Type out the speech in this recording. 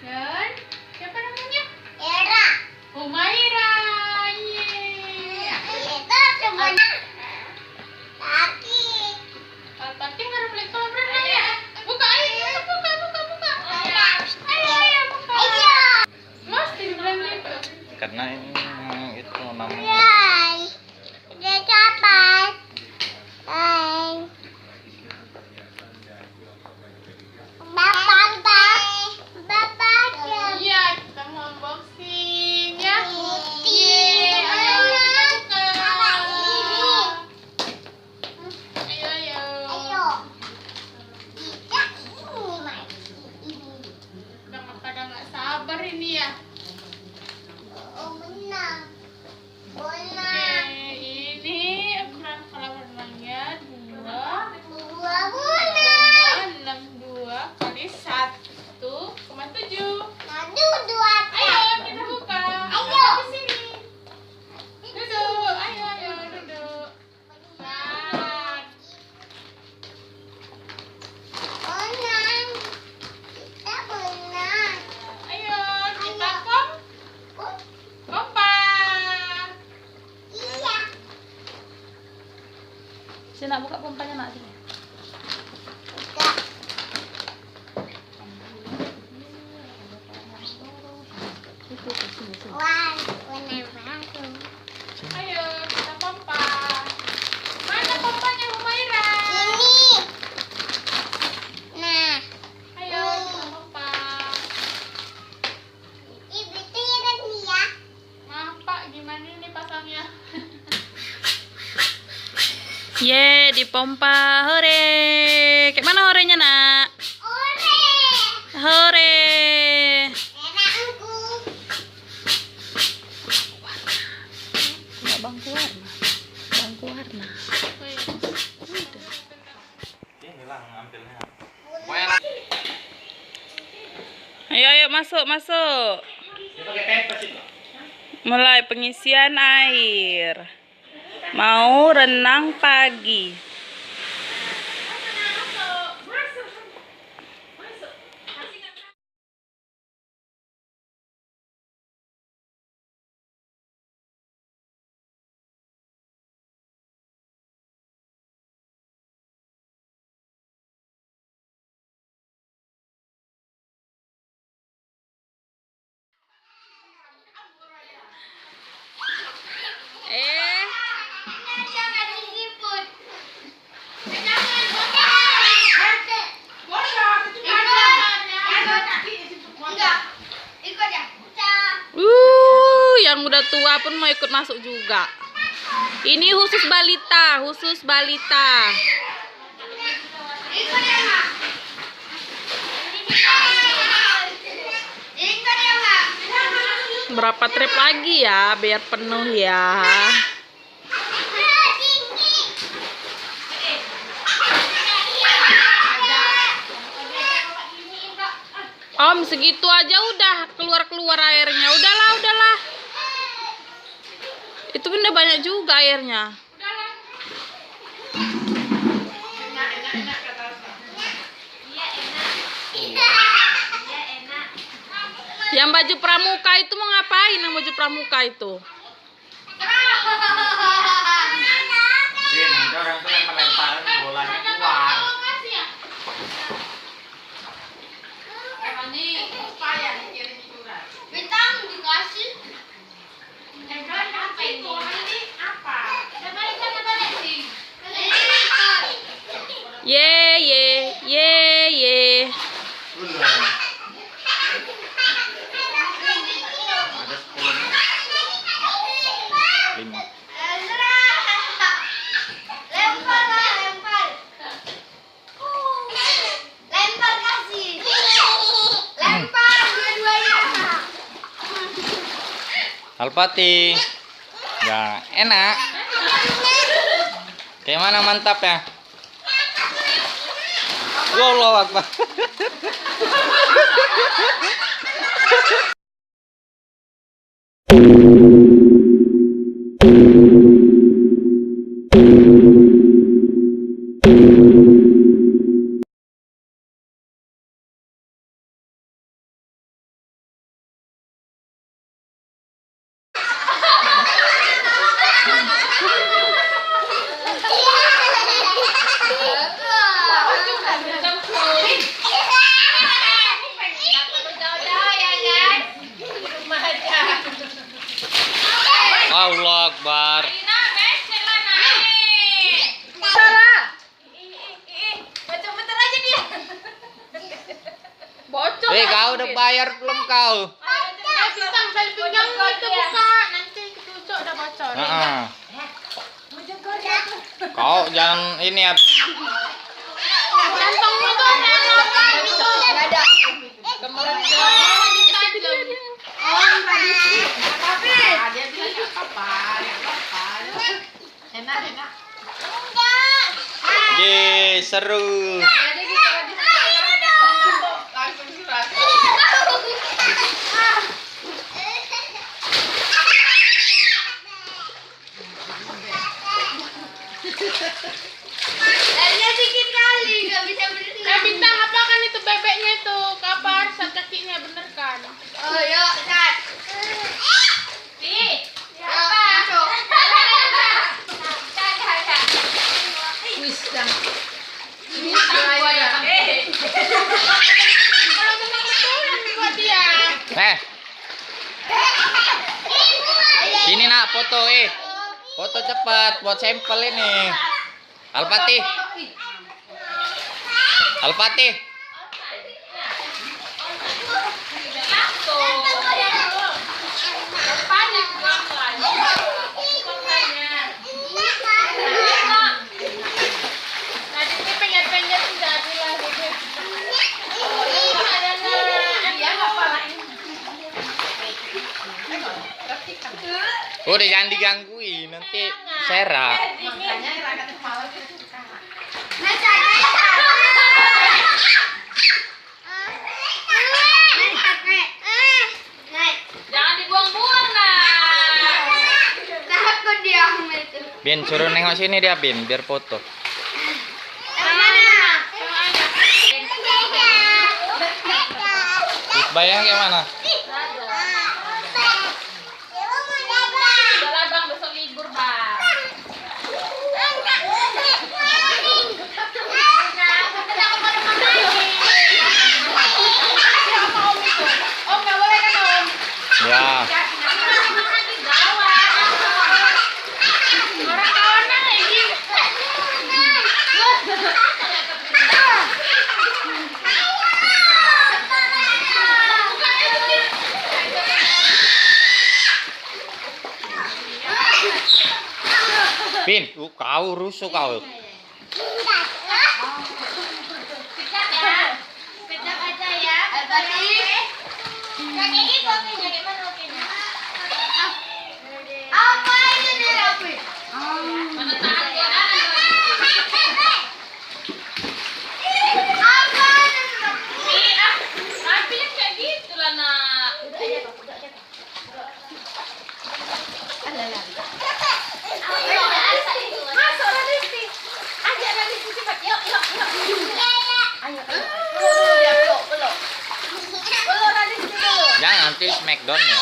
Dan siapa namanya? Era. Humaira. Yeay. Itu semuanya. Tapi. Tapi harus beli kolam renang ya. Buka ayo, buka. Ayo, buka. Mesti dibilang gitu. Karena ini itu namanya. Hai. Udah capai. Hai. Bapak. Iya, kita mau unboxing ya. Yeay. Ayo kita buka. Ayo. Ayo. Kita ini ini. Udah pada nggak sabar ini ya. Oh menang. Bola. Oke, ini ukuran kolam renangnya 2 bulan. 62 kali 1,7. Aduh, 2 Ayo kita buka. Ayo. Di sini. Duduk. Ayo duduk. Nah, Menang. Kita menang. ayo kita kompak. Iya. Sini nak buka pompanya nak sini. Buka. Itu sini. Wah, warna baru. Ayo kita kompak. Mana pompanya Humaira? Ini. Nah, Ayo kita kompak. ibu itu ya nih ya. Maaf Pak, gimana ini pasangnya? Ye, dipompa. Hore. Kayak mana horenya, Nak? Ore. Hore. Merahku. Enggak bangku warna. Bangku warna. Oh, iya. Dia hilang ngambilnya. Ayo masuk. Dia pakai pempes itu. Mulai pengisian air. Mau renang pagi. Jangan disiput. Enggak. Ikut ya. Yang udah tua pun mau ikut masuk juga. Ini khusus balita. Ikut ya, Mak. Ikut ya, Mak. Berapa trip lagi ya biar penuh ya? Om, segitu aja udah keluar airnya. Udahlah. Itu kan udah banyak juga airnya. Yang baju pramuka itu mau ngapain? Yang baju pramuka itu? Dia nanti orang tuh yang melemparin bolanya keluar. Bintang dikasih. Ye. Udah. Ada 10. 5. Lempar kasih. Lempar dua-duanya. Alpati. Ya, enak. Kayak mana mantap ya? Wallahu Akbar. Kau udah bayar belum kau? Bintang tali pinggang itu buka. Nanti ketutup udah bocor. Heeh. Kau jangan ini ya. Kantongnya tuh ada apa gitu. Nggak ada. Kemarin Tapi dia bilang nggak apa-apa, nggak apa-apa. Enak. Ye, seru. Langsung surat. larinya dikit kali, nggak bisa berdiri. Bintang apa kan itu bebeknya itu? Kabar sat kakinya bener kan? Oh, yuk, Sat. Pi. Apa? Masuk. Kalau memang betulan buat dia. Sini nak foto Foto cepat buat sampel ini. Al-Fatih. Al-Fatih. Udah jangan digangguin nanti serak. Jangan dibuang-buang nah. Takut dia sama itu. Bin suruh nengok sini dia Bin biar foto. Terus bayang kayak mana? Udah lah bang, besok libur bang. Om nggak boleh kan om? Ya. Orang kawanan lagi. Bin, kau rusuh kau. Pencet aja ya. Apa itu nih, Rafi? Mana tahan gua dah. Apa itu, Rafi? Tapi yang kayak gitu lah nak. Masuk Radisti. Ajak Radisti cepat. Yuk. Ayo. Belum. Belum Radisti dulu. Jangan nanti smackdown ya.